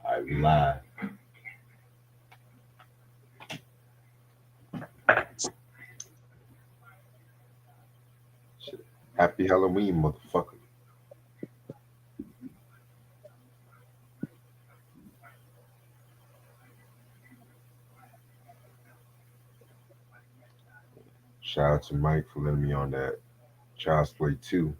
I lie. Shit. Happy Halloween, motherfucker. Shout out to Mike for letting me on that Child's Play 2.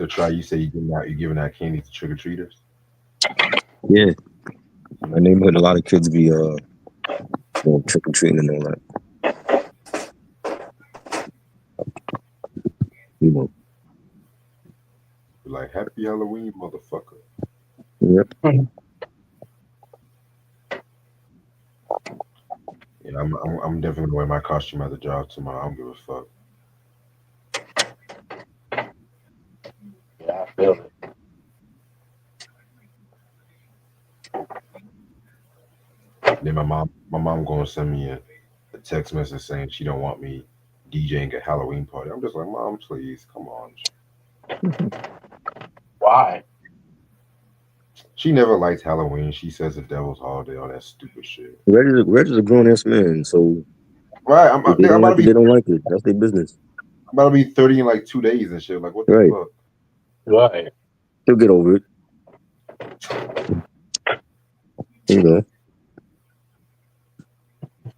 So try, you say you giving out candy to trick or treaters? Yeah, my neighborhood, a lot of kids be doing trick or treating and all that. You know. Be like, Happy Halloween, motherfucker. Yep. Yeah, I'm definitely gonna wear my costume at the job tomorrow. I don't give a fuck. Yeah, I feel it. Then my mom gonna send me a text message saying she don't want me DJing at Halloween party. I'm just like, Mom, please, come on. Why? She never liked Halloween. She says the devil's holiday, all that stupid shit. Reggie's a grown ass man, so Right, I'm, if I'm they don't about to like it, be they don't like it. That's their business. I'm about to be 30 in like 2 days and shit. Like, what the Right. fuck? Right. He'll get over it. You know.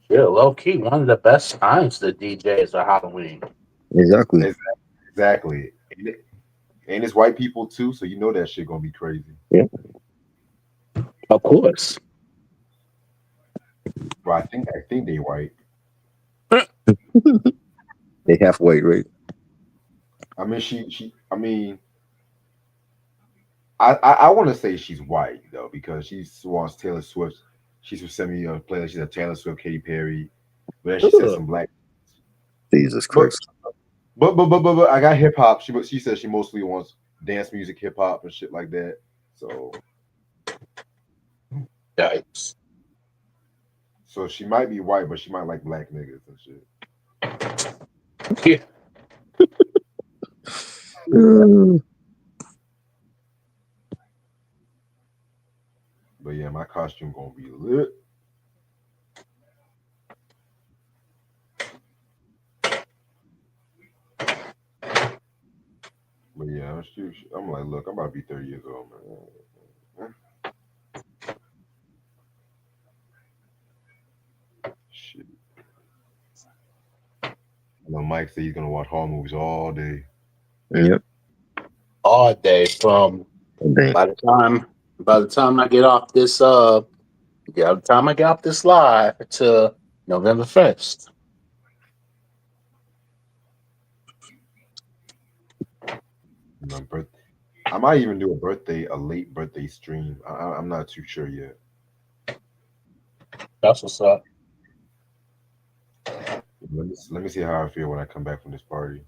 Yeah, low key, one of the best times to DJ is a Halloween. Exactly. Exactly. And it's white people too, so you know that shit gonna be crazy. Yeah. Of course. Well, I think they white. They half white, right? I mean, I mean, I want to say she's white though because she wants Taylor Swift. She's from send me a playlist. She's a Taylor Swift, Katy Perry, but then she said Ugh. some black. Jesus But Christ. but I got hip hop. She said she mostly wants dance music, hip hop, and shit like that. So Yikes. she might be white, but she might like black niggas and shit. Yeah. Uh, But yeah, my costume gonna be lit. But yeah, I'm like, look, I'm about to be 30 years old, man. Shit. I know Mike said he's gonna watch horror movies all day. yep. All day from Damn. by the time by the time I get off this yeah, by the time I get off this live to November 1st. My birthday. I might even do a late birthday stream. I'm not too sure yet. That's what's up. Let me see how I feel when I come back from this party.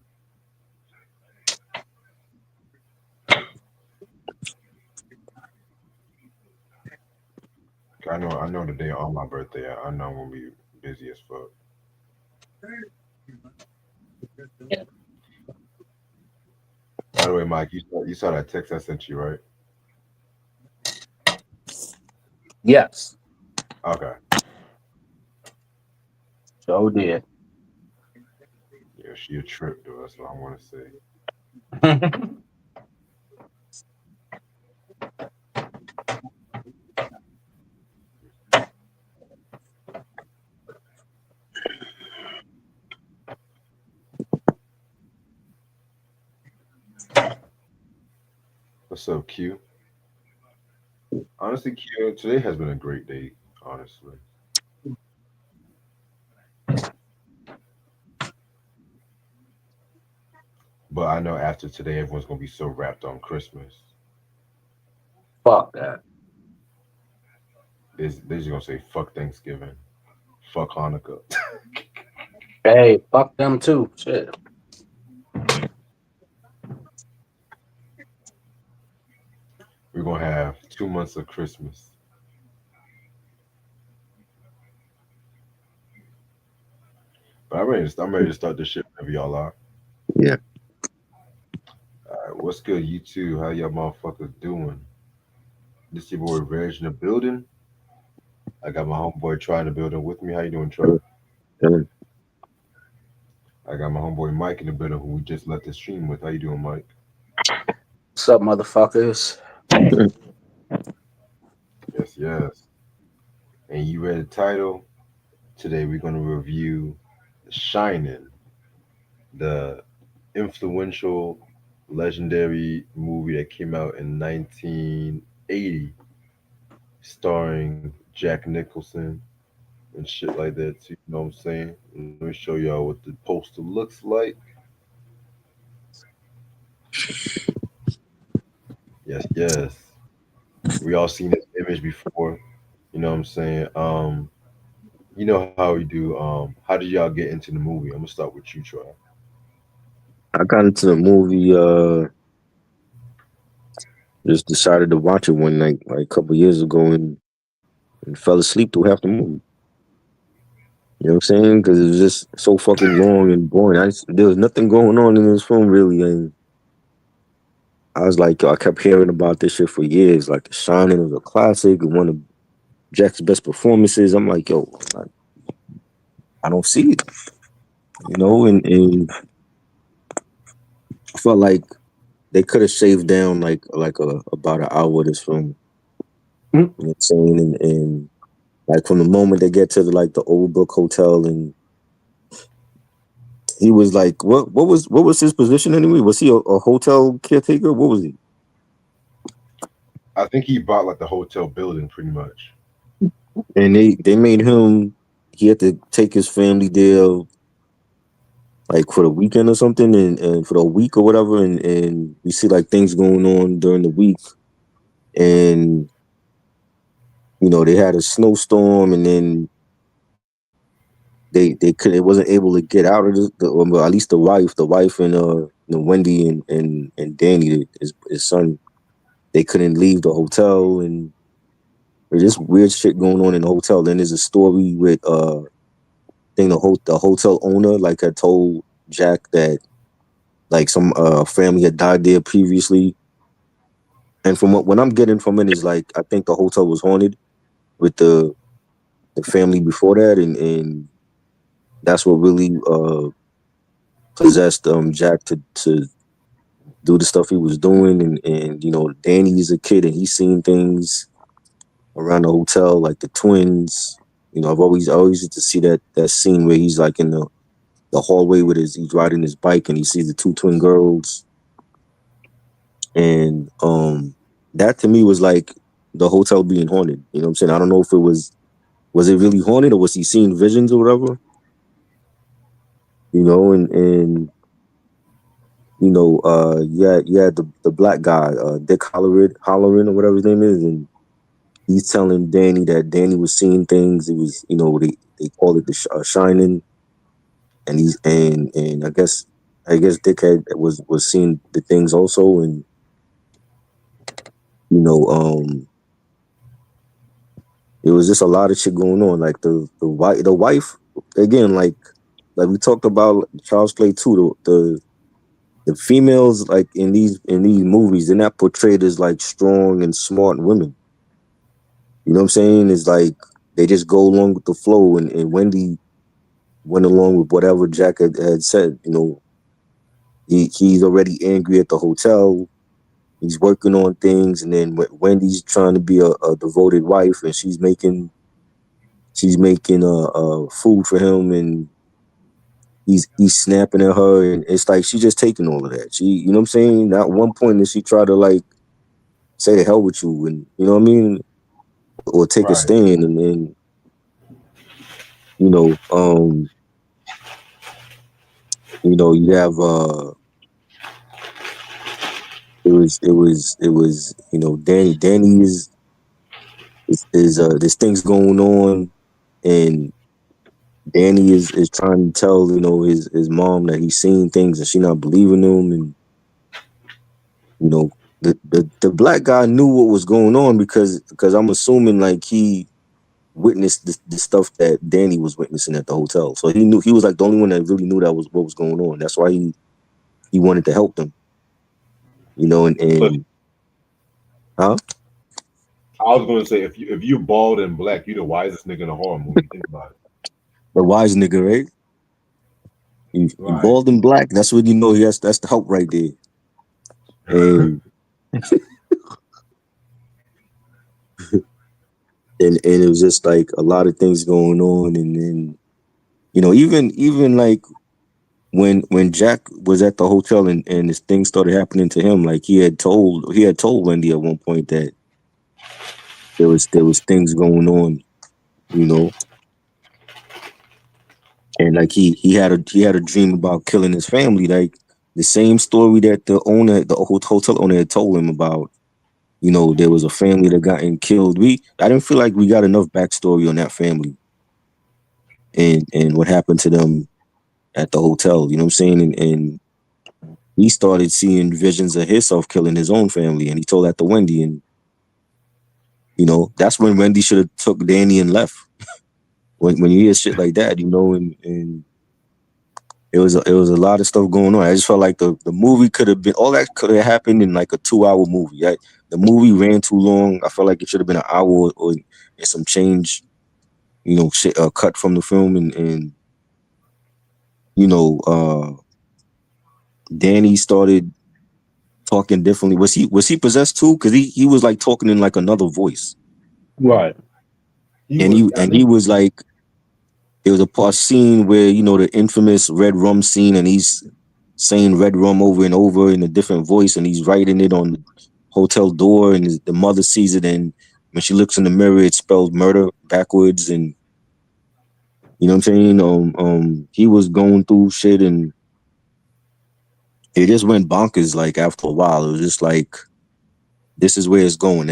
I know the day on my birthday. I know I'm gonna be busy as fuck. Yeah. By the way, Mike, you saw that text I sent you, right? Yes. Okay. So did. Yeah, she a trip though. That's what I want to say. What's up, Q? Honestly, Q, today has been a great day. Honestly, But I know after today, everyone's gonna be so wrapped on Christmas. Fuck that. They're just gonna say fuck Thanksgiving, fuck Hanukkah. Hey, fuck them too. Shit. We're gonna have 2 months of Christmas. But I'm ready to start this shit whenever y'all are. Yeah. All right, what's good, you two? How y'all motherfuckers doing? This your boy Reg in the building. I got my homeboy Try in the building with me. How you doing, Try? Chilling. I got my homeboy Mike in the building who we just left the stream with. How you doing, Mike? What's up, motherfuckers? Yes, yes. And you read the title? Today we're gonna review The Shining, the influential, legendary movie that came out in 1980, starring Jack Nicholson and shit like that too. You know what I'm saying? Let me show y'all what the poster looks like. Yes, yes. We all seen this image before. You know what I'm saying? You know how we do. How did y'all get into the movie? I'm gonna start with you, Troy. I got into the movie. Just decided to watch it one night, like a couple years ago, and fell asleep through half the movie. You know what I'm saying? Because it was just so fucking long and boring. There was nothing going on in this film really, and I was like, yo, I kept hearing about this shit for years. Like The Shining was a classic, and one of Jack's best performances. I'm like, yo, I don't see it, you know, and I felt like they could have shaved down like about an hour of this film. You know what I'm saying? And like from the moment they get to the Old Brook Hotel, and he was like, what was his position anyway? Was he a hotel caretaker? What was he? I think he bought like the hotel building, pretty much. And they made him. He had to take his family there, like for the weekend or something, and for the week or whatever, and we see like things going on during the week, and they had a snowstorm, and then they wasn't able to get out of well, at least the wife and Wendy and Danny, his son, they couldn't leave the hotel, and there's just weird shit going on in the hotel. Then there's a story with the hotel owner like had told Jack that like some family had died there previously, and from what I'm getting from it is like I think the hotel was haunted with the family before that, and that's what really possessed Jack to do the stuff he was doing, and Danny's a kid and he's seen things around the hotel like the twins. I always used to see that scene where he's like in the hallway with he's riding his bike and he sees the two twin girls, and that to me was like the hotel being haunted. You know what I'm saying? I don't know if it was it really haunted or was he seeing visions or whatever. And you had the black guy, Dick Halloran or whatever his name is, and he's telling Danny that Danny was seeing things. It was, they call it the Shining, and I guess Dick was seeing the things also, and you know, it was just a lot of shit going on. Like the wife again, like we talked about Charles Play too. The females like in these movies, they're not portrayed as like strong and smart women. You know what I'm saying? It's like they just go along with the flow, and Wendy went along with whatever Jack had said. He's already angry at the hotel. He's working on things, and then Wendy's trying to be a devoted wife, and she's making food for him, and he's snapping at her, and it's like she's just taking all of that. You know what I'm saying? Not one point did she try to like say the hell with you, and you know what I mean, or take a Right. stand, and then you know, you have you know, Danny is there's things going on, and Danny is trying to tell, you know, his mom that he's seeing things and she not believing him. And you know, the black guy knew what was going on because I'm assuming like he witnessed the stuff that Danny was witnessing at the hotel. So he knew, he was like the only one that really knew that was what was going on. That's why he wanted to help them, you know. So And huh? I was gonna say if you bald and black, you the wisest nigga in a horror movie. Think about it. The wise nigga, right? You Right. bald and black. That's what you know. Yes, that's the help right there. And and it was just like a lot of things going on. And then, you know, even like when Jack was at the hotel and this thing started happening to him, like he had told Wendy at one point that there was things going on, you know. And like he had a dream about killing his family, like the same story that the hotel owner had told him about. You know, there was a family that gotten killed. I didn't feel like we got enough backstory on that family and what happened to them at the hotel. You know what I'm saying? And he started seeing visions of himself killing his own family, and he told that to Wendy. And you know, that's when Wendy should have took Danny and left. When you hear shit like that, you know, and it was a lot of stuff going on. I just felt like the movie could have been, all that could have happened in like a 2-hour movie. Right? The movie ran too long. I felt like it should have been an hour or and some change, you know, shit, cut from the film. And you know, Danny started talking differently. Was he possessed too? Because he was like talking in like another voice, Right. He and was. I he think. was like, there was a part scene where, you know, the infamous red rum scene, and he's saying red rum over and over in a different voice, and he's writing it on the hotel door, and the mother sees it, and when she looks in the mirror, it spells murder backwards. And you know what I'm saying? He was going through shit, and it just went bonkers. Like after a while, it was just like, this is where it's going.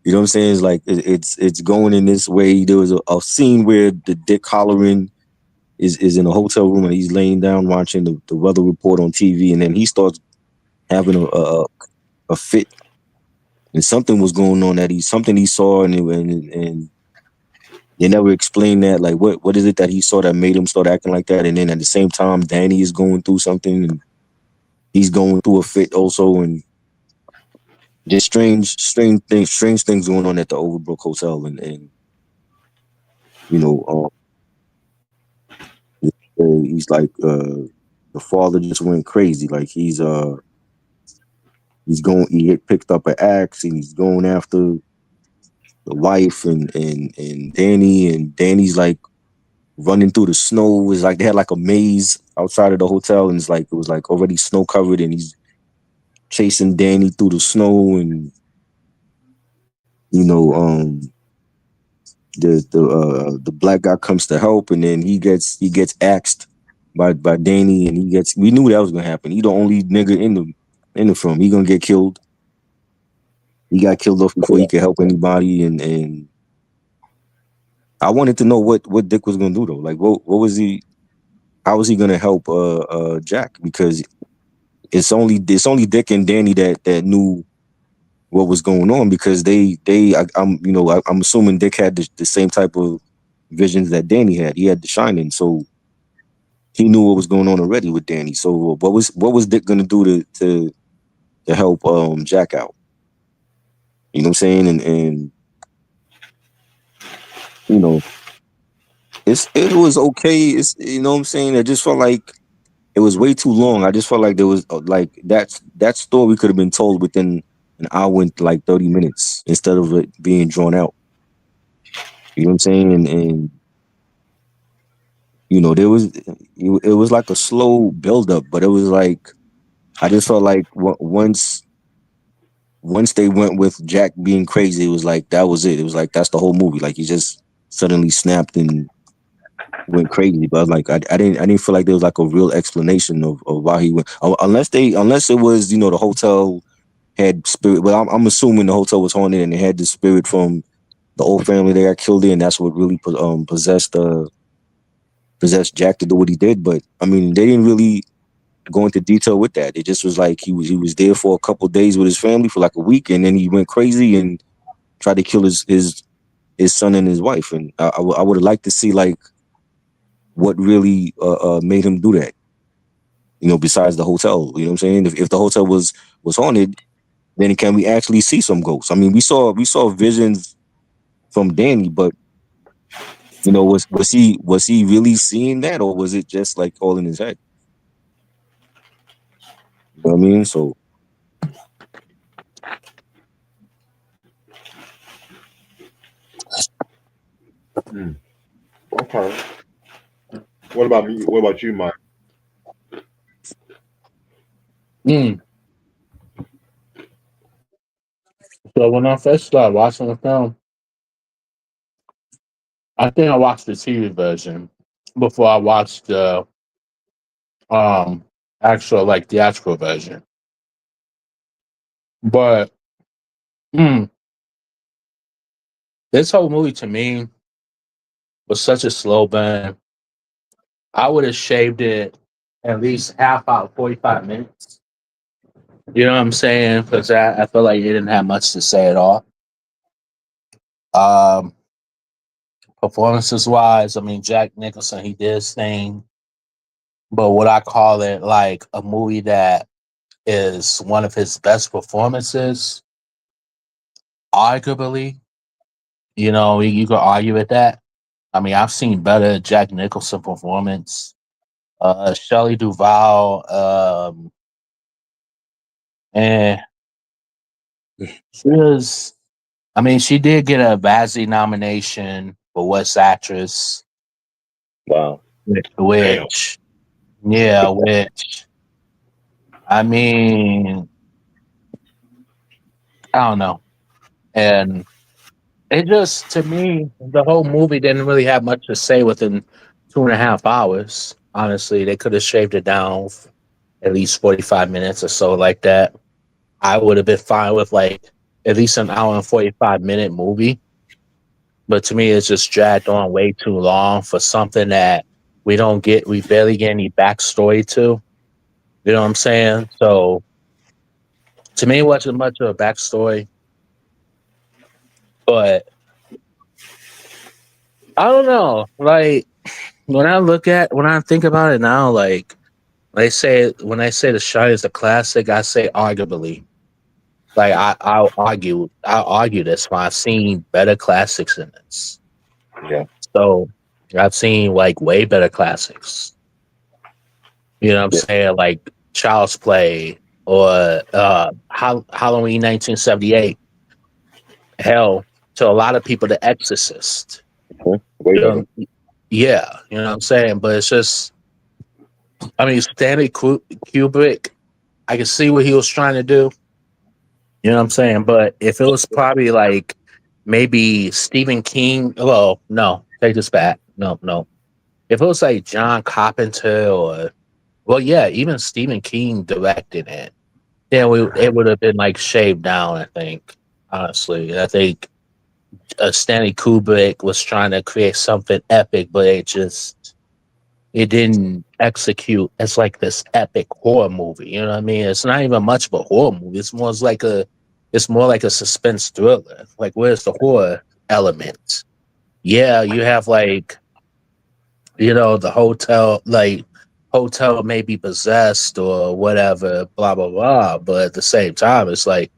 You know what I'm saying? It's like it's going in this way. There was a scene where the Dick Halloran is in a hotel room, and he's laying down watching the weather report on TV, and then he starts having a fit, and something was going on that he saw, and they never explained that, like what is it that he saw that made him start acting like that. And then at the same time, Danny is going through something, and he's going through a fit also, and just strange things going on at the Overbrook Hotel. And you know, he's like, the father just went crazy. Like he get picked up an axe, and he's going after the wife and Danny, and Danny's like running through the snow. It's like they had like a maze outside of the hotel, and it was like already snow covered, and he's chasing Danny through the snow. And you know, the black guy comes to help, and then he gets axed by Danny, and we knew that was gonna happen. He the only nigga in the film. He gonna get killed. He got killed off before he could help anybody. And I wanted to know what Dick was gonna do though. Like what was he? How was he gonna help Jack? Because it's only Dick and Danny that knew what was going on, because I'm assuming Dick had the same type of visions that Danny had. He had the Shining, so he knew what was going on already with Danny. So what was Dick gonna do to help Jack out? You know what I'm saying? And you know, it was okay. It's, you know what I'm saying? I just felt like it was way too long. I just felt like there was like that story could have been told within an hour and like 30 minutes instead of it being drawn out. You know what I'm saying? And you know, it was like a slow build up, but it was like, I just felt like once they went with Jack being crazy, it was like that was it. It was like that's the whole movie. Like he just suddenly snapped and went crazy. But like I didn't feel like there was like a real explanation of why he went, unless it was, you know, the hotel had spirit. Well, I'm assuming the hotel was haunted, and it had the spirit from the old family that got killed in. That's what really possessed Jack to do what he did. But I mean, they didn't really go into detail with that. It just was like he was there for a couple of days with his family for like a week, and then he went crazy and tried to kill his son and his wife. And I would have liked to see like what really made him do that. You know, besides the hotel. You know what I'm saying? If the hotel was haunted, then can we actually see some ghosts? I mean, we saw visions from Danny, but you know, was he really seeing that, or was it just like all in his head? You know what I mean? So Okay. What about me? What about you, Mike? So when I first started watching the film, I think I watched the TV version before I watched the actual like theatrical version. But this whole movie to me was such a slow burn. I would have shaved it at least half out, 45 minutes. You know what I'm saying? Because I feel like it didn't have much to say at all. Um, Performances wise, I mean, Jack Nicholson, he did his thing. But would I call it like a movie that is one of his best performances? Arguably, you know, you could argue with that. I mean, I've seen better Jack Nicholson performance. Shelley Duvall, and she was. I mean, she did get a BAFTA nomination for Worst Actress, wow. Damn. which I mean, I don't know, and it just to me the whole movie didn't really have much to say within 2.5 hours. Honestly, they could have shaved it down at least 45 minutes or so like that. I would have been fine with like at least an hour and 45-minute movie. But to me, it's just dragged on way too long for something that we barely get any backstory to. You know what I'm saying? So to me, it wasn't much of a backstory, but I don't know. Like when I think about it now, like when I say The Shine is a classic, I say arguably. Like I'll argue this one. I've seen better classics than this. Yeah. So I've seen like way better classics. You know what I'm saying? Like Child's Play or Halloween 1978. Hell, to a lot of people, The Exorcist. Way You better. know, yeah, you know what I'm saying? But it's just, I mean, Stanley Kubrick, I can see what he was trying to do. You know what I'm saying? But if it was probably like maybe Stephen King, well, no, take this back. No. If it was like John Carpenter or, well, yeah, even Stephen King directed it, then it would have been like shaved down, I think, honestly. I think Stanley Kubrick was trying to create something epic, but it didn't execute as like this epic horror movie. You know what I mean? It's not even much of a horror movie. It's more like a suspense thriller. Like, where's the horror element? Yeah, you have like, you know, the hotel may be possessed or whatever, blah blah blah. But at the same time, it's like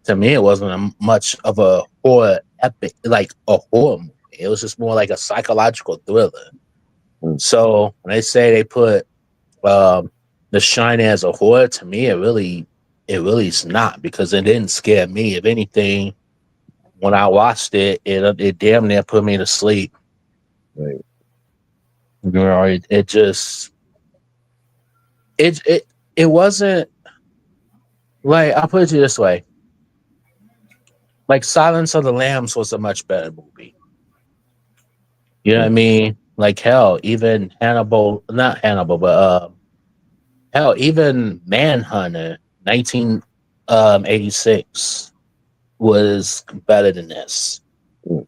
to me, it wasn't much of a horror epic, like a horror movie. It was just more like a psychological thriller. So when they say they put The Shining as a horror, to me, it really is not, because it didn't scare me. If anything, when I watched it damn near put me to sleep. Right. You know, it just it wasn't like, I'll put it this way. Like Silence of the Lambs was a much better movie. You know what I mean? Like hell, even not Hannibal, but hell, even Manhunter, '86 was better than this. Mm.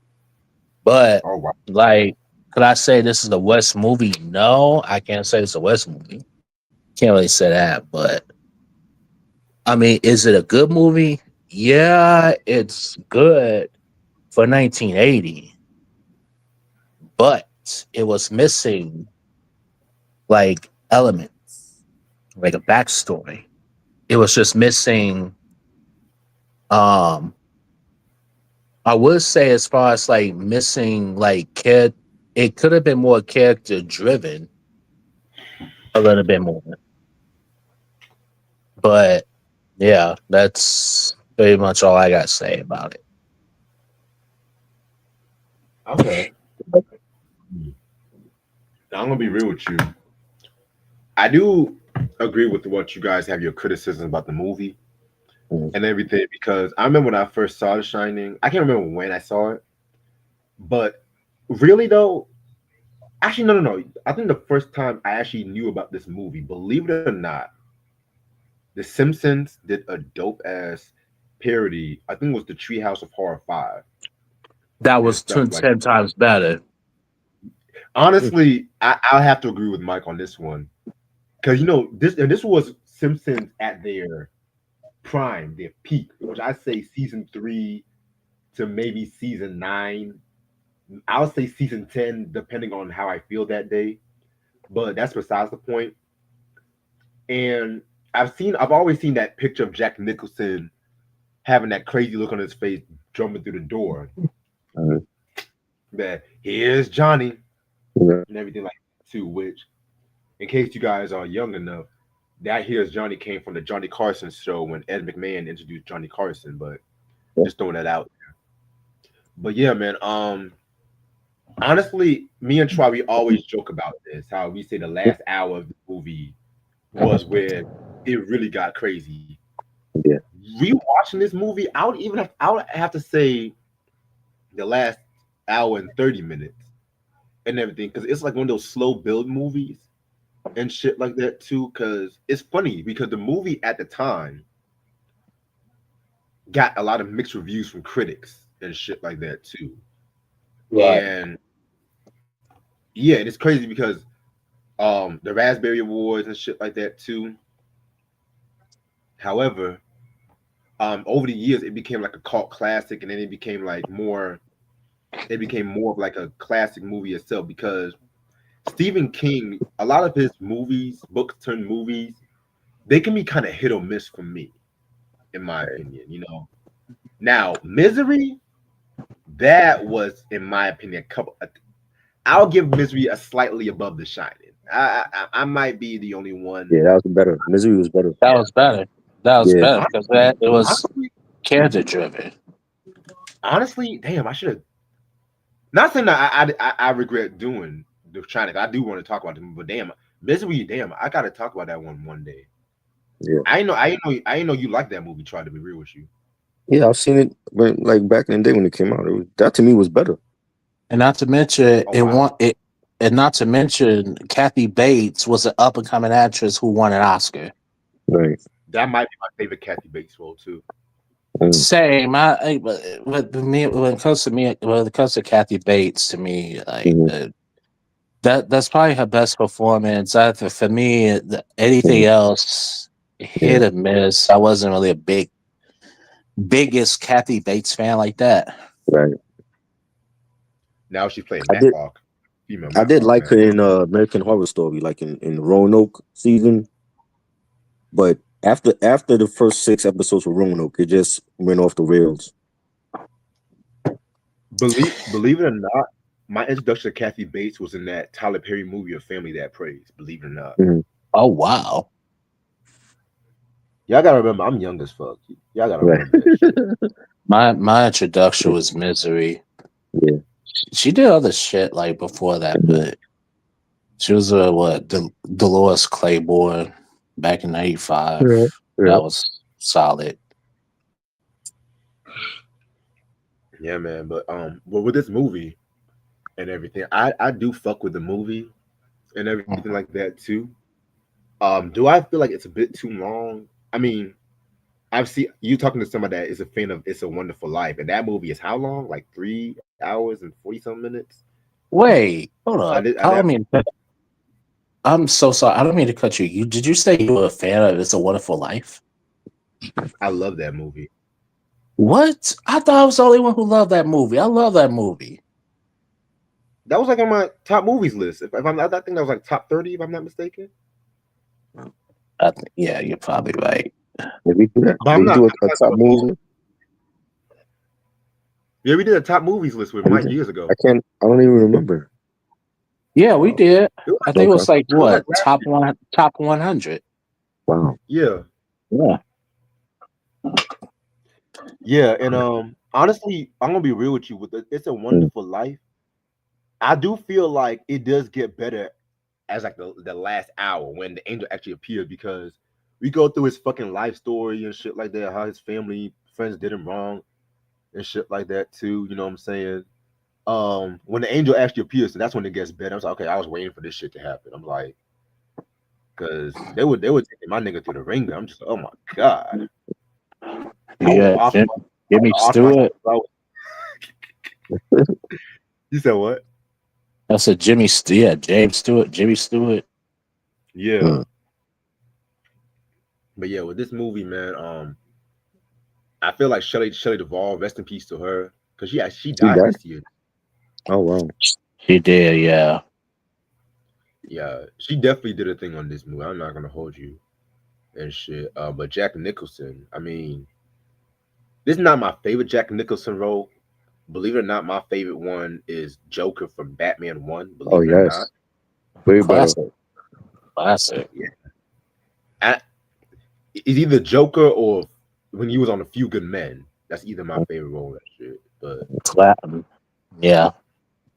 But Oh wow. like, could I say this is a West movie? No, I can't say it's a West movie. Can't really say that. But I mean, is it a good movie? Yeah, it's good for 1980, but it was missing like elements, like a backstory. It was just missing. Um, I would say as far as like missing like it could have been more character driven a little bit more. But yeah, that's pretty much all I got to say about it. Okay. Now, I'm gonna be real with you. I do agree with what you guys have your criticism about the movie Mm. and everything because I remember when I first saw The Shining. I can't remember when I saw it, but really though, actually no. I think the first time I actually knew about this movie, believe it or not, The Simpsons did a dope ass parody. I think it was the Treehouse of Horror 5 That and was stuff like 10 times better. honestly, I'll have to agree with Mike on this one. Because this was Simpsons at their prime, their peak, which I say season 3 to maybe season 9. I'll say season 10, depending on how I feel that day. But that's besides the point. And I've always seen that picture of Jack Nicholson having that crazy look on his face, jumping through the door. Uh, That here's Johnny yeah. and everything like that too. Which, in case you guys are young enough, that here's Johnny came from the Johnny Carson show when Ed McMahon introduced Johnny Carson. But just throwing that out. But yeah, man. Honestly, me and Troy, we always joke about this. How we say the last hour of the movie was where it really got crazy. Yeah. Rewatching this movie, I would have to say the last hour and 30 minutes and everything because it's like one of those slow build movies and shit like that too. Because it's funny because the movie at the time got a lot of mixed reviews from critics and shit like that too. Right. And yeah, and it's crazy because the Raspberry Awards and shit like that too. However, over the years it became like a cult classic, and then it became more of like a classic movie itself because Stephen King, a lot of his movies, books turned movies, they can be kind of hit or miss for me, in my opinion. Now, Misery, that was, in my opinion, a couple. I'll give Misery a slightly above The Shining. I might be the only one. Yeah, that was better. Misery was better. That was better. That was Yeah. better because that it was Honestly, character driven. damn, I should have. Not saying that I regret doing The Shining. I do want to talk about them, but damn, Misery, damn, I gotta talk about that one day. Yeah. I know you like that movie. Try to be real with you. Yeah, I've seen it when, like back in the day when it came out. That to me was better. And not to mention Oh, wow. and not to mention Kathy Bates was an up and coming actress who won an Oscar. Right. That might be my favorite Kathy Bates role too. Same. But me when it comes to Kathy Bates, to me, like Mhm. that's probably her best performance. For me, anything Mhm. else hit or miss. I wasn't really a biggest Kathy Bates fan like that. Right. Now she's playing I did. Matlock, female I did Matlock like her now. in American Horror Story, like in Roanoke season. But after the first 6 episodes of Roanoke, it just went off the rails. Believe it or not, my introduction to Kathy Bates was in that Tyler Perry movie, A Family That Prays. Believe it or not, Oh wow. y'all gotta remember I'm young as fuck. Y'all gotta Right. remember that shit. My introduction was Misery. Yeah. She did other shit like before that, Mhm. but she was Dolores Claiborne back in '95. Yeah. That was solid. Yeah, man. But with this movie and everything, I do fuck with the movie and everything like that too. Do I feel like it's a bit too long? I mean, I've seen you talking to somebody that is a fan of It's a Wonderful Life, and that movie is how long? Like 3 hours and 40 some minutes. Wait, hold up. I never, I'm so sorry. I don't mean to cut you. Did you say you were a fan of It's a Wonderful Life? I love that movie. What? I thought I was the only one who loved that movie. I love that movie. That was like on my top movies list. If I'm, I think that was like top 30, if I'm not mistaken. Yeah, you're probably right. Did we do that? But Did I'm we not. do a top movies? Yeah, we did a top movies list with Mike years ago. I don't even remember. Yeah, we did. I think it was like It was what like top 100. Wow. Yeah. Yeah. Yeah, and honestly, I'm gonna be real with you. With It's a Wonderful Life, I do feel like it does get better as like the last hour when the angel actually appears, because we go through his fucking life story and shit like that, how his family friends did him wrong and shit like that too. You know what I'm saying? When the angel actually appears, so that's when it gets better. I was like, okay, I was waiting for this shit to happen. I'm like, because they would taking my nigga through the ringer. I'm just like, oh my god. Yeah, Jimmy Stewart. You said what? I said James Stewart, Jimmy Stewart. Yeah. But yeah, with this movie, man, I feel like Shelley Duvall, rest in peace to her, because she died this year. Oh wow. She did, yeah. Yeah, she definitely did a thing on this movie. I'm not gonna hold you and shit. But Jack Nicholson, I mean, this is not my favorite Jack Nicholson role. Believe it or not, my favorite one is Joker from Batman 1. Believe it or not. Way better. Classic. Yeah. It's either Joker or when he was on A Few Good Men. That's either my favorite role. That shit. But yeah.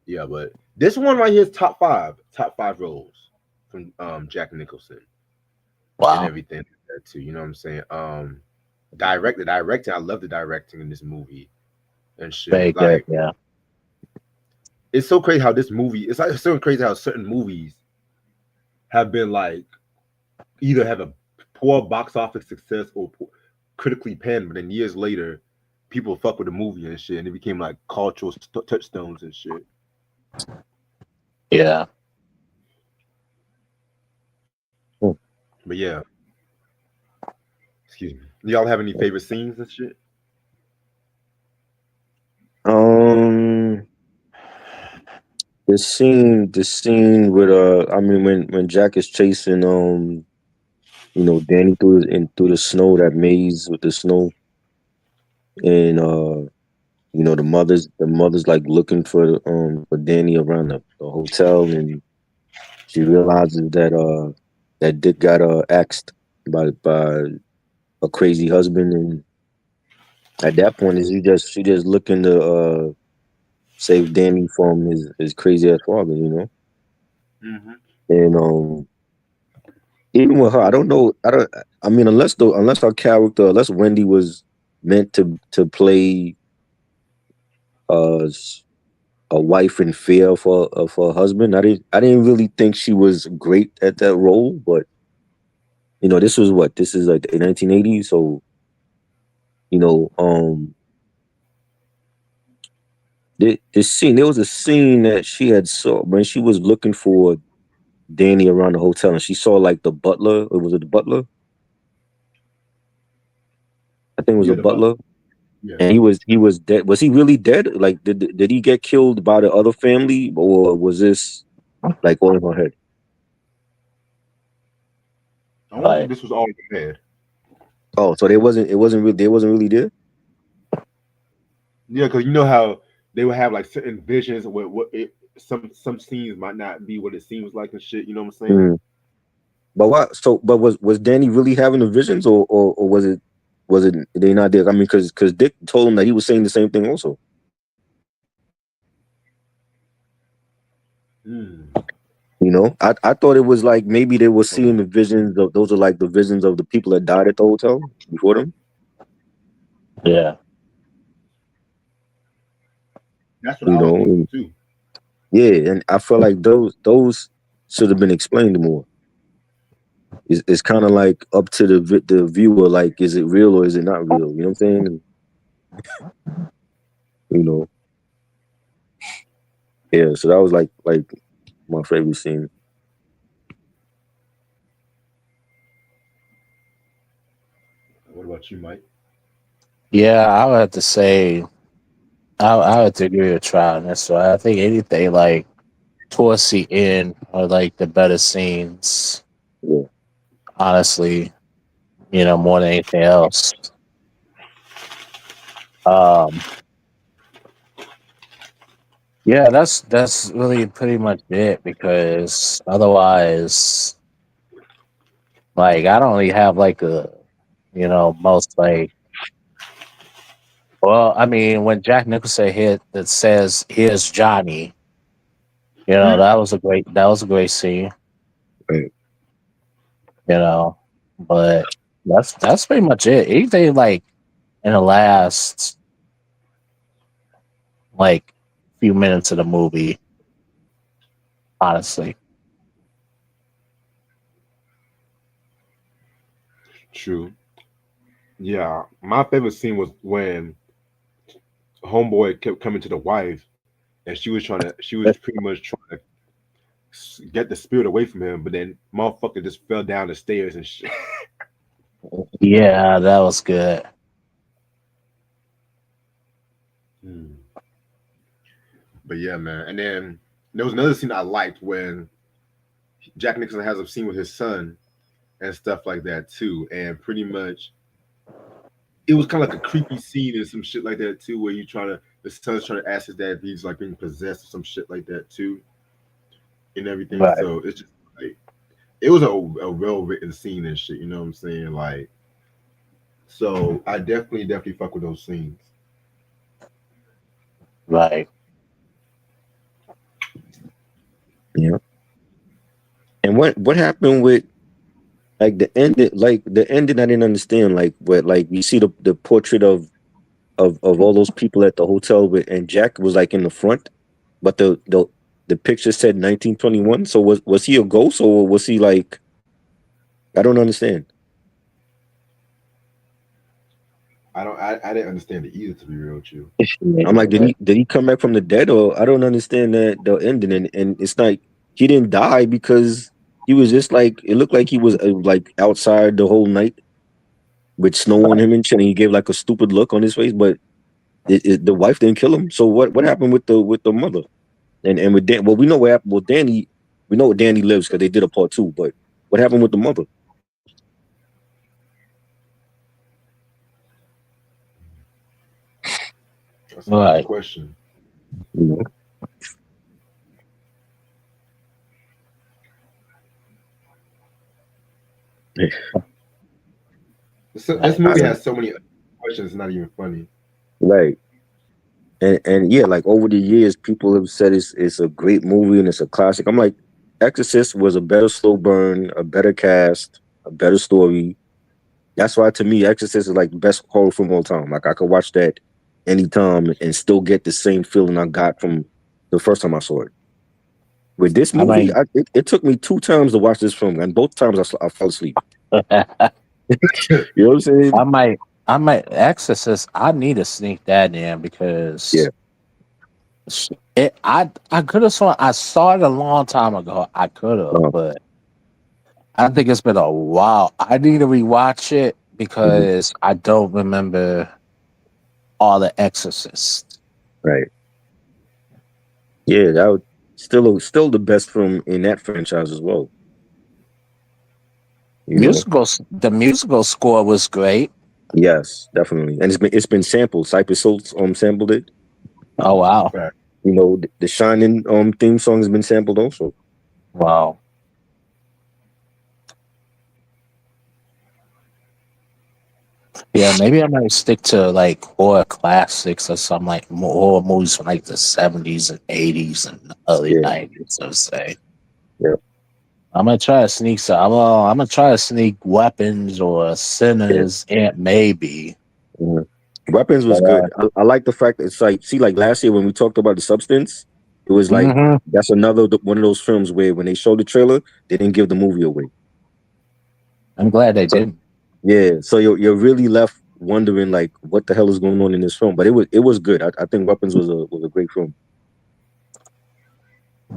Yeah, but this one right here is top five roles from Jack Nicholson. Wow. And everything like that too. You know what I'm saying? Directing. I love the directing in this movie and shit. Very good, yeah. It's so crazy how this movie. It's like so crazy how certain movies have been like either have a poor box office success or critically panned, but then years later, people fuck with the movie and shit, and it became like cultural touchstones and shit. Yeah. But yeah. Excuse me. Do y'all have any favorite scenes and shit? The scene with I mean when Jack is chasing Danny through the snow, that maze with the snow, and the mother's like looking for Danny around the hotel, and she realizes that Dick got axed by a crazy husband, and at that point she just looking to save Danny from his crazy ass father, Mm-hmm. And even with her, I mean, unless our character, unless Wendy was meant to play a wife in fear of her husband, I didn't really think she was great at that role. But this is like the 1980s, so this scene, there was a scene that she had saw when she was looking for Danny around the hotel, and she saw like the butler. Or was it the butler? I think it was a butler. Yeah. And he was dead. Was he really dead? Like, did he get killed by the other family, or was this like all in her head? I wonder if this was all in her head. Oh, so it wasn't really there. Yeah, because you know how they would have like certain visions of some scenes might not be what it seems like and shit. You know what I'm saying? Mm. But what? So, but was Danny really having the visions, or was it they not there? I mean, because Dick told him that he was saying the same thing also. I thought it was like maybe they were seeing the visions of those are like the visions of the people that died at the hotel before them. Yeah. That's what I was thinking too. Yeah, and I feel like those should have been explained more. it's kind of like up to the viewer, like, is it real or is it not real? You know what I'm saying? You know, yeah. So that was like my favorite scene. What about you, Mike? Yeah, I would have to say I would have to agree with Trout on this one. I think anything like towards the end are like the better scenes, Yeah, honestly, more than anything else. Um yeah, that's really pretty much it because otherwise like I don't really have like a most like well, I mean when Jack Nicholson hit that says here's Johnny, that was a great scene, right. you know. But that's pretty much it. Anything like in the last like few minutes of the movie, honestly. True. Yeah, my favorite scene was when homeboy kept coming to the wife, and she was pretty much trying to get the spirit away from him, but then motherfucker just fell down the stairs and shit. Yeah, that was good. Hmm. But yeah, man. And then there was another scene I liked when Jack Nicholson has a scene with his son and stuff like that too, and pretty much it was kind of like a creepy scene and some shit like that too, where the son's trying to ask his dad if he's like being possessed or some shit like that too, and everything. Right. So it's just like it was a well written scene and shit. You know what I'm saying? Like, so I definitely fuck with those scenes. Right. Yeah. And what happened with like the ending? Like the ending, I didn't understand. Like what? Like you see the portrait of all those people at the hotel, and Jack was like in the front, but the picture said 1921. So was he a ghost or was he like? I don't understand. I didn't understand it either, to be real with you. I'm like, did he come back from the dead, or I don't understand that the ending, and it's like he didn't die because he was just like it looked like he was like outside the whole night with snow on him and shit, and he gave like a stupid look on his face, but the wife didn't kill him. So what happened with the mother and with Dan? Well, we know what happened. Well, Danny, we know what Danny lives because they did a part 2, but what happened with the mother? That's a good Right. question. You know? This I movie don't has so many questions. It's not even funny. right. And yeah, like over the years, people have said it's a great movie and it's a classic. I'm like, Exorcist was a better slow burn, a better cast, a better story. That's why to me, Exorcist is like the best horror film of all time. Like I could watch that anytime and still get the same feeling I got from the first time I saw it. With this I movie, mean, it took me 2 times to watch this film, and both times I fell asleep. I You know what I'm saying? might Exorcist. I need to sneak that in Yeah. because I could have saw I saw it a long time ago. I could have, Uh, but I think it's been a while. I need to rewatch it mhm. because I don't remember all the Exorcist. Right. Yeah, that was still the best film in that franchise as well. You know? The musical score was great. Yes, definitely. And it's been sampled. Cypress Hills sampled it. Oh wow, Fact. You know, the Shining theme song has been sampled also. wow. Yeah, maybe I might stick to like horror classics or something like more horror movies from like the 70s and 80s and early Yeah, 90s. So say yeah. I'm gonna try to sneak some. I'm gonna try to sneak weapons or Yeah. sinners and maybe. Mhm. Weapons But was good. I like the fact that it's like, see, like last year when we talked about The Substance, it was like mhm. that's another one of those films where when they showed the trailer, they didn't give the movie away. I'm glad they didn't. Yeah, so you're really left wondering like what the hell is going on in this film. But it was good. I think Weapons was a great film.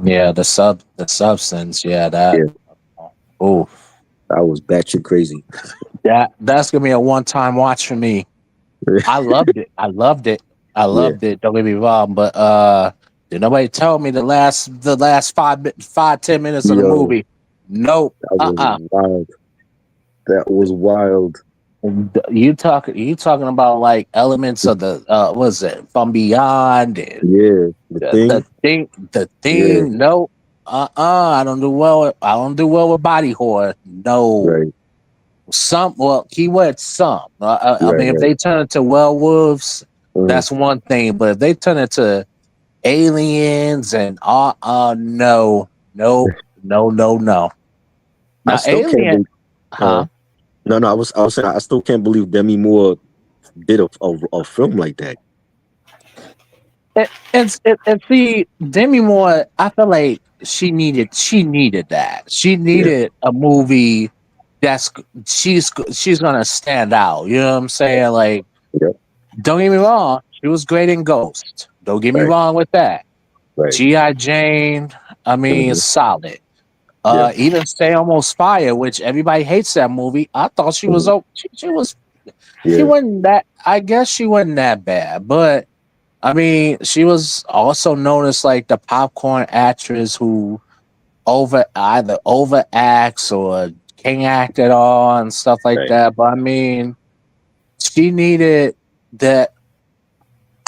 Yeah, the substance. Yeah, that. Yeah, Oh, I was batshit crazy. that's gonna be a one-time watch for me. I loved it. I loved it. I Yeah, loved it. Don't get me wrong, but did nobody tell me the last 5, 10 minutes of the yo, movie? Nope. that was wild. That was wild. You talking about like elements of the was it From Beyond and Yeah, the the thing. Yeah, thing? No. I don't do well. I don't do well with body horror. No. right, Some, well, keyword some. I right, mean, if right. they turn into werewolves, Mhm. that's one thing. But if they turn into aliens and no, no, no, no, no. I Now, still can't alien, believe. huh? No. I was saying I still can't believe Demi Moore did a film like that. And see, Demi Moore, I feel like she needed that. She Yeah, needed a movie that's she's gonna stand out. You know what I'm saying? Like, yeah, don't get me wrong, she was great in Ghost. Don't get me right, wrong with that. right. G.I. Jane, I mean, Hmm. solid. Yeah, Even Stay Almost Fire, which everybody hates that movie. I thought she was mhm, she yeah, wasn't that. I guess she wasn't that bad, but I mean, she was also known as like the popcorn actress who either overacts or can't act at all and stuff like right. that. But I mean, she needed that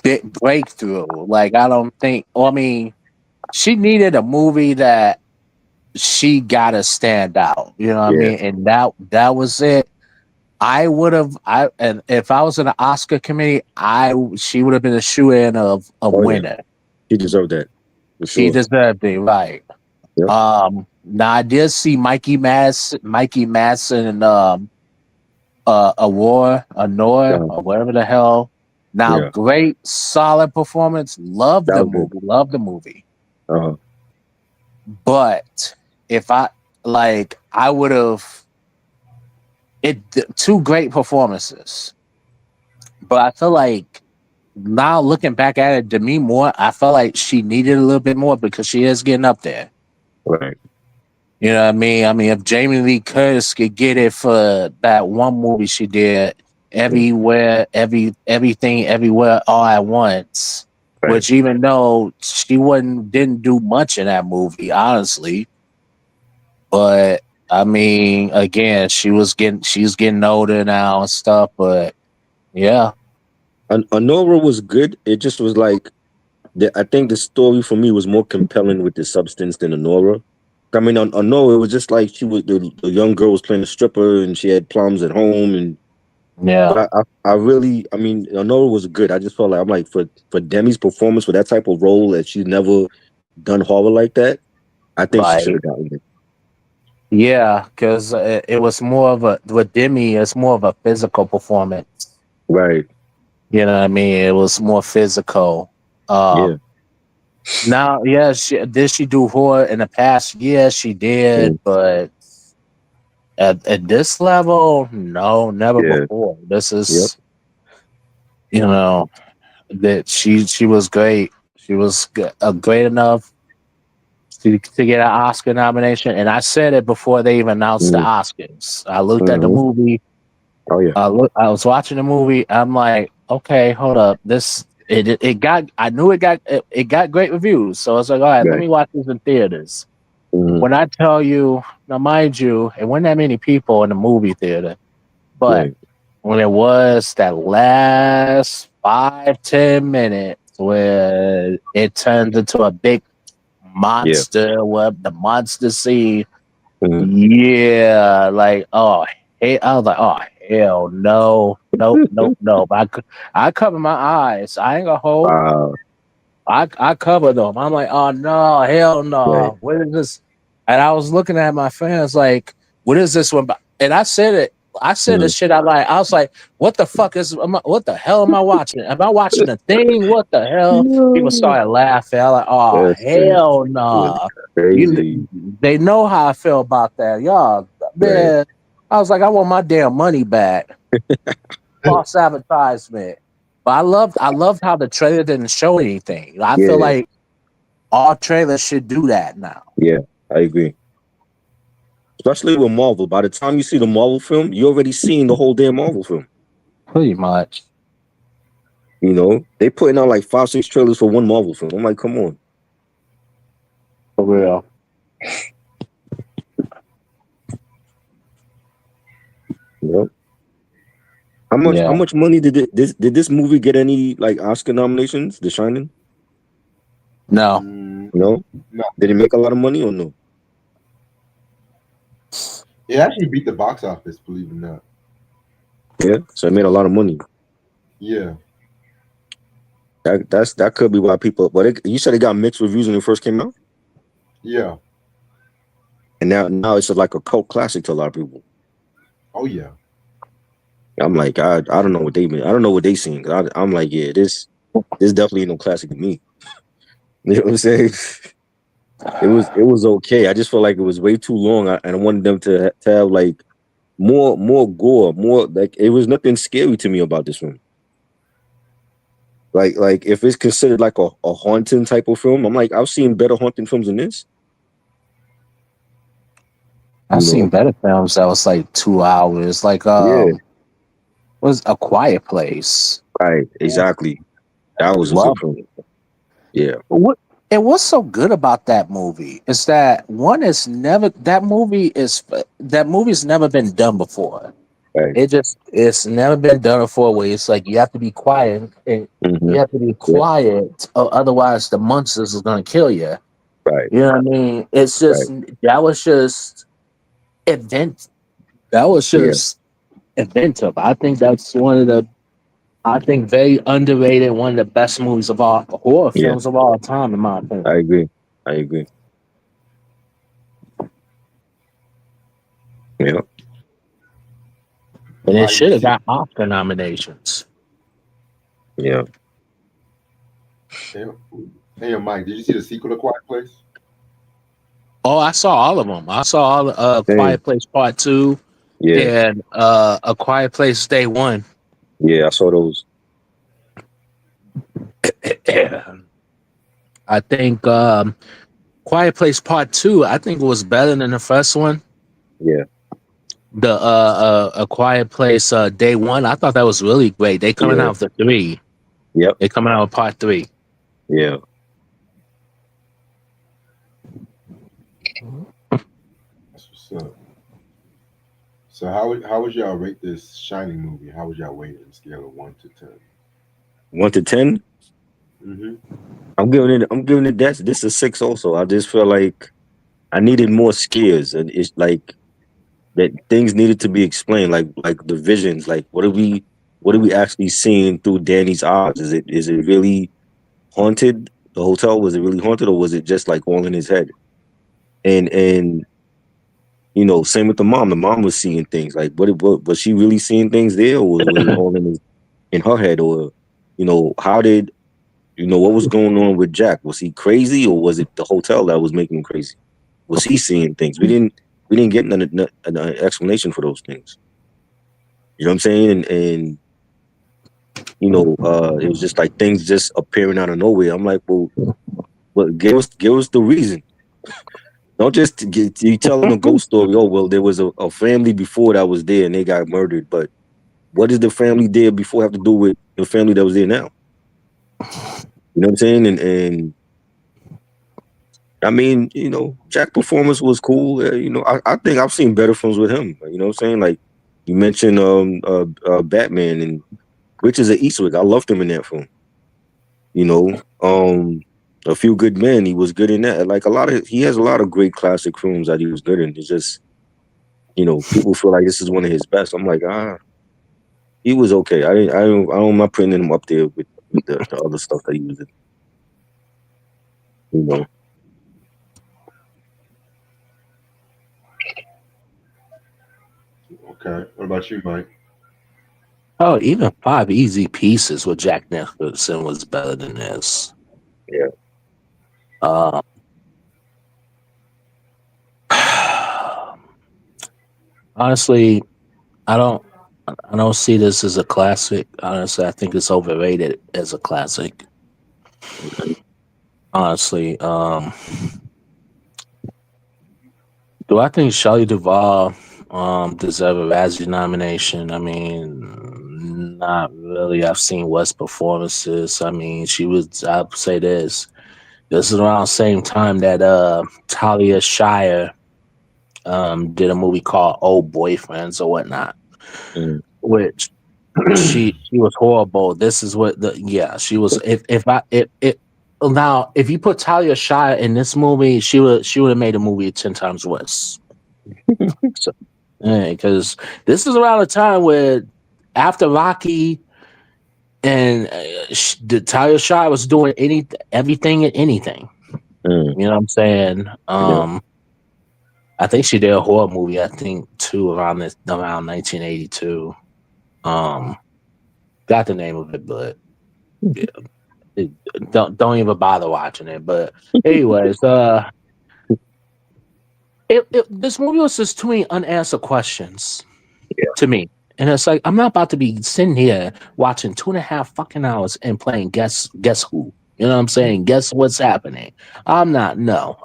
big breakthrough. Like, I don't think. Well, I mean, she needed a movie that she gotta stand out. You know what I Yeah, mean? And that was it. I would have. And if I was in an Oscar committee, she would have been a shoe in of oh yeah, winner. he deserved that for She sure. deserved it, right? Yep. Now I did see Mikey Madsen, and a war, a Noir, Uh, or whatever the hell. Now, yeah, great, solid performance. Love that the was good. movie. Love the movie. Uh, But if I would have two great performances. But I feel like now looking back at it, Demi Moore, I felt like she needed a little bit more because she is getting up there. right. You know what I mean? I mean, if Jamie Lee Curtis could get it for that one movie she did, Mm, everything, everywhere, all at once. right. Which, even though she didn't do much in that movie, honestly, but I mean, again, she's getting older now and stuff. But yeah, Honora was good. It just was like I think the story for me was more compelling with the substance than Honora. I mean, on Honora, it was just like she was the young girl was playing a stripper and she had problems at home. And yeah, but I really, I mean, Honora was good. I just felt like I'm like for Demi's performance for that type of role that she's never done horror like that. I think she should right. have gotten it. Yeah, because it was more of a with Demi. It's more of a physical performance. Right. You know what I mean? It was more physical. Yeah. Now, yeah, did she do horror in the past? Yeah, she did, Mm, but at this level, no, never yeah. before. This Yep. is, you know, that she was great. She was great enough to get an Oscar nomination, and I said it before they even announced the Mm, Oscars. I looked at the hmm. movie. Oh yeah. I was watching the movie. I'm like, okay, hold up. It got. I knew it got great reviews. So I was like, all right, let Right. me watch this in theaters. Hmm. When I tell you, now mind you, it wasn't that many people in the movie theater, but Right. when it was that last 5, 10 minutes where it turns into a big Yeah. monster, web the monster scene, Hmm. yeah, like, oh, hey, I was like, oh, hell no, nope, nope, no. But I cover my eyes. I ain't gonna hold. Uh, I cover them. I'm like, oh no, hell right. no. What is this? And I was looking at my friends like, what is this one? And I said it. I said Mm. this shit out like I was like, what the fuck what the hell am I watching? Am I watching a thing? What the hell? People No. started laughing. I was like, oh That's hell was no. crazy. They know how I feel about that. Y'all, Right. man. I was like, I want my damn money back. False advertisement. But I loved how the trailer didn't show anything. I feel Yeah, like all trailers should do that now. yeah, I agree. Especially with Marvel. By the time you see the Marvel film, you already seen the whole damn Marvel film. Pretty much. You know, they putting out like 5, 6 trailers for one Marvel film. I'm like, come on. For real. You know? How Yeah. much money did this movie get any like Oscar nominations? The Shining? No. No? No, Did it make a lot of money or no? it actually beat the box office, believe it or not. Yeah. So it made a lot of money. Yeah, That could be why people but you said it got mixed reviews when it first came out? yeah, And now it's like a cult classic to a lot of people. oh yeah. I'm like, I don't know what they mean. I don't know what they seen. I'm like, yeah, this definitely ain't no classic to me. You know what I'm saying? It was okay. I just felt like it was way too long, and I wanted them to have like more gore, more like it was nothing scary to me about this film. Like if it's considered like a haunting type of film, I'm like I've seen better haunting films than this. I've You seen know? better films that was like 2 hours. Like Yeah, was A Quiet Place. right, exactly. That was a good Love film. it. Yeah, What's so good about that movie is that that movie's never been done before. right. It's never been done before where it's like you have to be quiet and Hmm. you have to be Yeah, quiet or otherwise the monsters is gonna kill you. right, You know what I mean? It's right. just that was just event that was Yeah, just inventive. I think very underrated, one of the best movies of all horror yeah. films of all time, in my opinion. I agree. I agree. Yeah. And it Mike, did should you have see? got Oscar nominations. Yeah. Hey, hey, Mike, did you see the sequel to Quiet Place? Oh, I saw all of them. I saw all Same. Quiet Place Part 2 Yeah. and A Quiet Place Day 1. Yeah. I saw those. I think Quiet Place Part 2, I think it was better than the first one. Yeah. The A Quiet Place Day 1, I thought that was really great. They coming Yeah. out with the 3. Yep. They coming out with Part 3. Yeah. That's what's up. So how would y'all rate this Shining movie? How would y'all rate it on a scale of 1 to 10? 1 to 10. Mm-hmm. I'm giving it this a 6 also. I just feel like I needed more scares, and it's like that things needed to be explained, like the visions, like what are we actually seeing through Danny's eyes? Is it really haunted? The hotel, was it really haunted, or was it just like all in his head? And you know, same with the mom. The mom was seeing things. Like what was she really seeing things there, or was it all in her head? Or you know, how did what was going on with Jack? Was he crazy, or was it the hotel that was making him crazy? Was he seeing things? We didn't get an explanation for those things. You know what I'm saying? And you know, it was just like things just appearing out of nowhere. I'm like, well, give us the reason. Don't just you telling a ghost story. Oh well, there was a family before that was there and they got murdered. But what does the family there before have to do with the family that was there now? You know what I'm saying? And I mean, you know, Jack performance was cool. You know, I think I've seen better films with him. You know what I'm saying? Like you mentioned Batman, and which is an Easter egg. I loved him in that film. You know, A Few Good Men, he was good in that. Like he has a lot of great classic films that he was good in. It's just, you know, people feel like this is one of his best. I'm like, he was okay. I'm not putting him up there with the other stuff that he was in. You know. Okay. What about you, Mike? Oh, even Five Easy Pieces with Jack Nicholson was better than this. Yeah. Honestly, I don't. I don't see this as a classic. Honestly, I think it's overrated as a classic. Honestly, do I think Shelley Duvall deserve a Razzie nomination? I mean, not really. I've seen West performances. I mean, she was. I'll say this. This is around the same time that Talia Shire did a movie called Old Boyfriends or whatnot, Mm. which she was horrible. This is what the yeah she was. If I it now if you put Talia Shire in this movie, she would have made the movie 10 times worse. So, because this is around the time where after Rocky and the Talia Shire was doing everything and anything. Mm. You know what I'm saying? Yeah. I think she did a horror movie. I think too around 1982. Got the name of it, but yeah, it, don't even bother watching it. But anyways, this movie was just too many unanswered questions to me. And it's like I'm not about to be sitting here watching 2.5 fucking hours and playing guess who. You know what I'm saying? Guess what's happening? I'm not. No.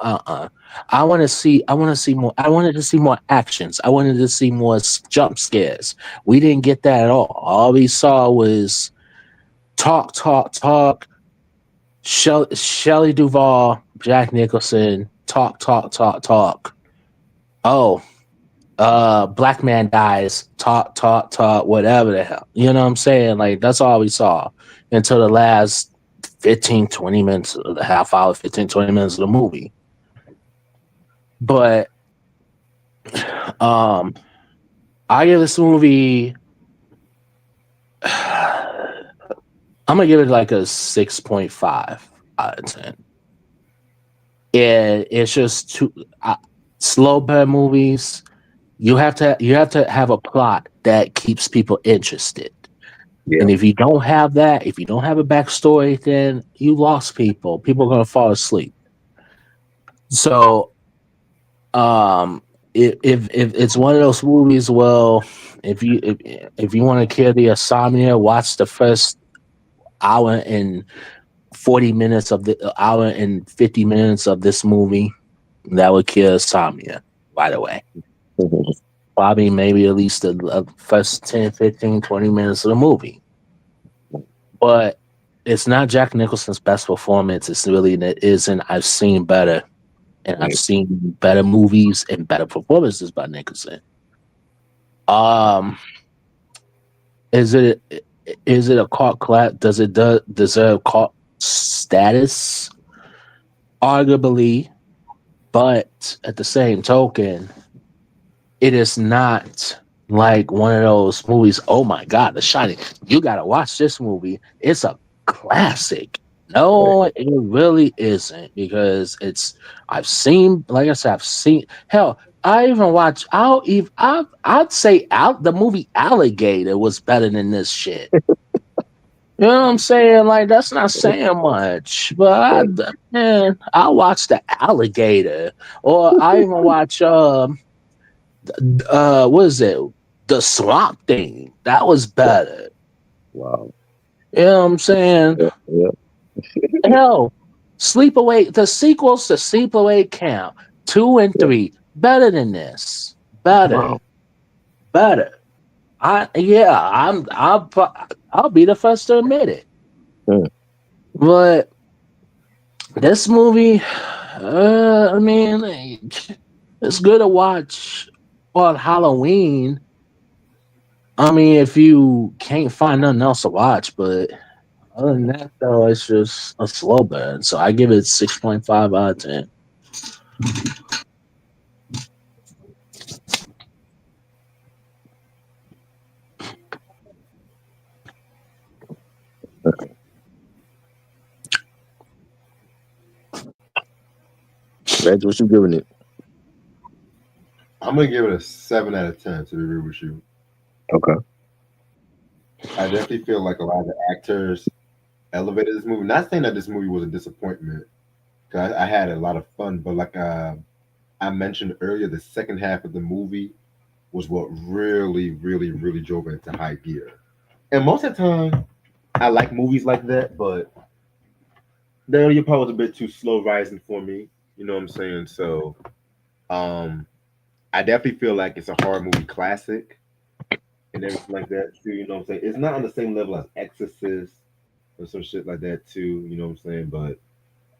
I want to see. I want to see more. I wanted to see more actions. I wanted to see more jump scares. We didn't get that at all. All we saw was talk, talk, talk. Shelley Duvall, Jack Nicholson, talk, talk, talk, talk. Oh, black man dies, talk, talk, talk, whatever the hell. You know what I'm saying? Like, that's all we saw until the last 15, 20 minutes, the half hour, 15, 20 minutes of the movie. But I give this movie I'm gonna give it like a 6.5 out of 10. And it's just too slow burn movies. You have to have a plot that keeps people interested. Yeah. And if you don't have that, if you don't have a backstory, then you lost people. People are gonna fall asleep. So, if it's one of those movies, well, if you want to kill the insomnia, watch the first hour and 40 minutes of the hour and 50 minutes of this movie. That would kill insomnia right away. Probably maybe at least the first 10, 15, 20 minutes of the movie. But it's not Jack Nicholson's best performance. It isn't. I've seen better. And I've seen better movies and better performances by Nicholson. Is it a cult class? Does it deserve cult status? Arguably, but at the same token, it is not like one of those movies. Oh my God, The Shining! You gotta watch this movie. It's a classic. No, it really isn't because I've seen, like I said, I've seen. Hell, I even watch. I'd say out the movie Alligator was better than this shit. You know what I'm saying? Like that's not saying much, but I watch the Alligator, or I even watch what is it? The Swamp Thing. That was better. Wow. You know what I'm saying? Yeah. Hell, Sleepaway. The sequels to Sleepaway Camp 2 and 3 better than this. Better, Wow. better. I'll be the first to admit it. Hmm. But this movie, I mean, it's good to watch on Halloween. I mean, if you can't find nothing else to watch, but other than that, though, it's just a slow burn. So I give it 6.5 out of 10. Reg, what you giving it? I'm gonna give it a 7 out of 10 to be real with you. Okay. I definitely feel like a lot of the actors elevated this movie. Not saying that this movie was a disappointment, because I had a lot of fun, but like I mentioned earlier, the second half of the movie was what really, really, really drove it into high gear. And most of the time, I like movies like that, but there your part was a bit too slow rising for me. You know what I'm saying? So, um, I definitely feel like it's a horror movie classic and everything like that too. You know what I'm saying? It's not on the same level as Exorcist or some shit like that too. You know what I'm saying? But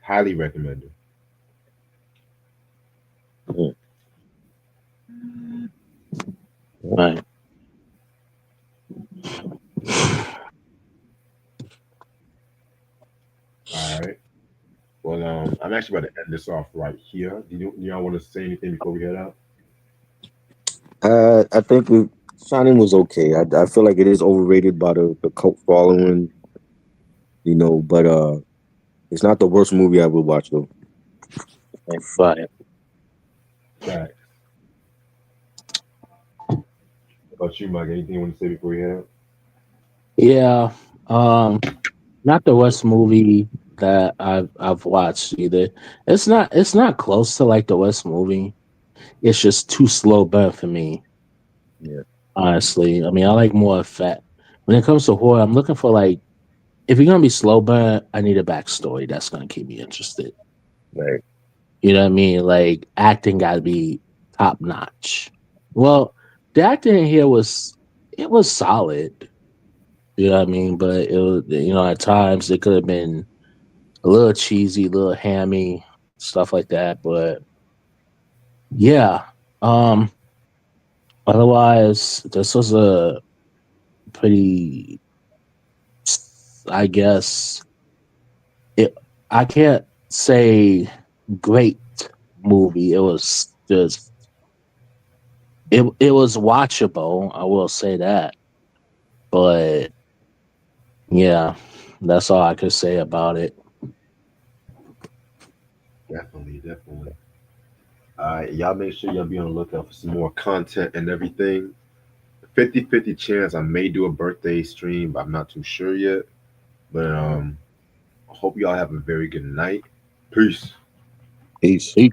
highly recommended. Mhm. Right. All right. Well, I'm actually about to end this off right here. Do y'all want to say anything before we head out? I think Shining was okay. I feel like it is overrated by the cult following, but it's not the worst movie I ever watched though. Right. Facts. What about you, Mike? Anything you want to say before we head out? Yeah. Not the worst movie that I've watched either. It's not close to like the worst movie. It's just too slow burn for me. Yeah. Honestly, I mean, I like more effect. When it comes to horror, I'm looking for like if you're gonna be slow burn, I need a backstory that's gonna keep me interested. Right. You know what I mean? Like acting got to be top notch. Well, the acting in here was solid. You know what I mean? But it was at times it could have been a little cheesy, a little hammy, stuff like that. But yeah, um, otherwise this was a pretty, I guess it. I can't say great movie. It was just it was watchable. I will say that, but yeah, that's all I could say about it. Definitely, definitely. All right, y'all make sure y'all be on the lookout for some more content and everything. 50-50 chance I may do a birthday stream, but I'm not too sure yet. But I hope y'all have a very good night. Peace. Peace. Peace.